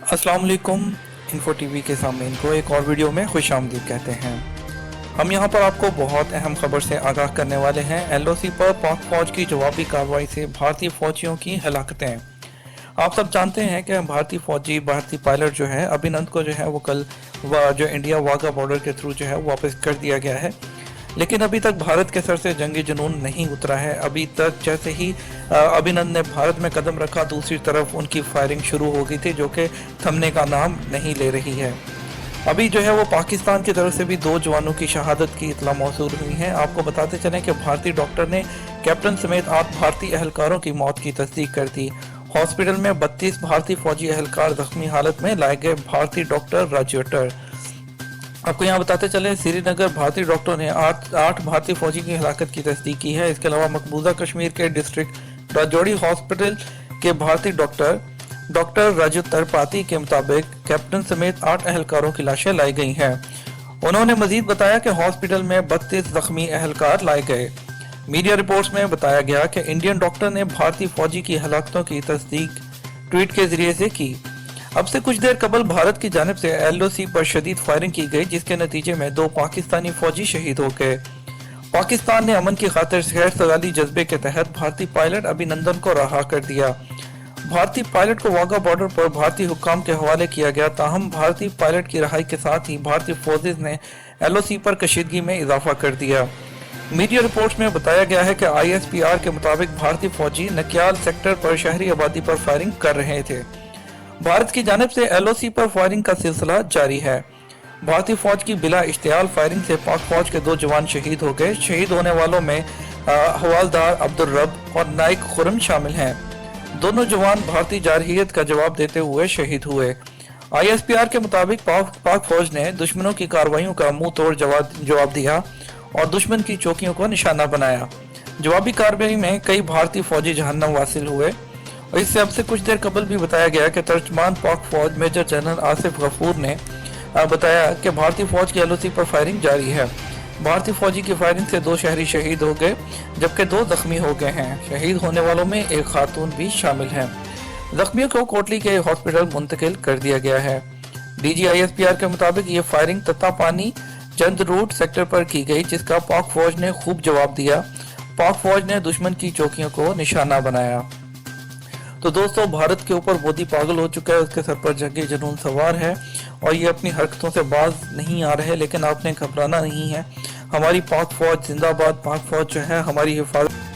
अस्सलाम वालेकुम। Info TV के सामने इनको एक और वीडियो में खुश आमदीद कहते हैं। हम यहाँ पर आपको बहुत अहम खबर से आगाह करने वाले हैं। एलओसी पर पाक फौज की जवाबी कार्रवाई से भारतीय फौजियों की हलाकतें। आप सब जानते हैं कि भारतीय पायलट जो है अभिनंदन को जो है वो कल जो इंडिया वाघा बॉर्डर के थ्रू जो है वापस कर दिया गया है, लेकिन अभी तक भारत के सर से जंगी जुनून नहीं उतरा है। अभी तक जैसे ही अभिनंदन ने भारत में कदम रखा, दूसरी तरफ उनकी फायरिंग शुरू हो गई थी, जो कि थमने का नाम नहीं ले रही है। अभी जो है वो पाकिस्तान की तरफ से भी 2 जवानों की शहादत की इतला मौसूल हुई है। आपको बताते चलें कि भारतीय डॉक्टर ने कैप्टन समेत 8 भारतीय एहलकारों की मौत की तस्दीक कर दी। हॉस्पिटल में 32 भारतीय फौजी एहलकार जख्मी हालत में लाए गए। भारतीय डॉक्टर राजोटर, आपको यहाँ बताते चले, श्रीनगर भारतीय डॉक्टरों ने 8 भारतीय फौजी की हलाकत की तस्दीक की है। इसके अलावा मकबूजा कश्मीर के डिस्ट्रिक्ट राजौरी हॉस्पिटल के भारतीय डॉक्टर राजू तरपाती के मुताबिक कैप्टन समेत 8 एहलकारों की लाशें लाई गई हैं। उन्होंने मजीद बताया कि हॉस्पिटल में 32 जख्मी एहलकार लाए गए। मीडिया रिपोर्ट्स में बताया गया कि इंडियन डॉक्टर ने भारतीय फौजी की हलाकतों की तस्दीक ट्वीट के जरिए से की। अब से कुछ देर कबल भारत की जानिब से एलओसी पर शदीद फायरिंग की गई, जिसके नतीजे में 2 पाकिस्तानी फौजी शहीद हो गए। पाकिस्तान ने अमन की खातिर खैर सगाली जज्बे के तहत भारतीय पायलट अभिनंदन को रहा कर दिया। भारतीय पायलट को वाघा बॉर्डर पर भारतीय हुक्काम के हवाले किया गया। ताहम भारतीय पायलट की रहाई के साथ ही भारतीय फौजेस ने एलओसी पर कशीदगी में इजाफा कर दिया। मीडिया रिपोर्ट्स में बताया गया है कि ISPR के मुताबिक भारतीय फौजी नकियाल सेक्टर पर शहरी आबादी पर फायरिंग कर रहे थे। भारत की जानिब से एलओसी पर फायरिंग का सिलसिला जारी है। भारतीय फौज की बिला इश्तियाल फायरिंग से पाक फौज के 2 जवान शहीद हो गए। शहीद होने वालों में हवालदार अब्दुल रब और नाइक खुरम शामिल हैं। दोनों जवान भारतीय जारहियत का जवाब देते हुए शहीद हुए। ISPR के मुताबिक पाक फौज ने दुश्मनों की कार्रवाइयों का मुंह तोड़ जवाब दिया और दुश्मन की चौकियों को निशाना बनाया। जवाबी कार्रवाई में कई भारतीय फौजी जहन्नम वासिल हुए। और इससे अब से कुछ देर कबल भी बताया गया कि तर्जमान पाक फौज मेजर जनरल आसिफ गफूर ने बताया कि भारतीय फौज की एलओसी पर फायरिंग जारी है। भारतीय फौजी की फायरिंग से 2 शहरी शहीद हो गए, जबकि 2 जख्मी हो गए हैं। शहीद होने वालों में एक खातून भी शामिल है। जख्मियों को कोटली के हॉस्पिटल मुंतकिल कर दिया गया है। DG ISPR के मुताबिक ये फायरिंग तत्तापानी जंद रूट सेक्टर पर की गई, जिसका पाक फौज ने खूब जवाब दिया। पाक फौज ने दुश्मन की चौकियों को निशाना बनाया। तो दोस्तों, भारत के ऊपर मोदी पागल हो चुका है, उसके सर पर जंगी जुनून सवार है और ये अपनी हरकतों से बाज नहीं आ रहे। लेकिन आपने घबराना नहीं है। हमारी पाक फौज जिंदाबाद। पाक फौज जो है हमारी हिफाजत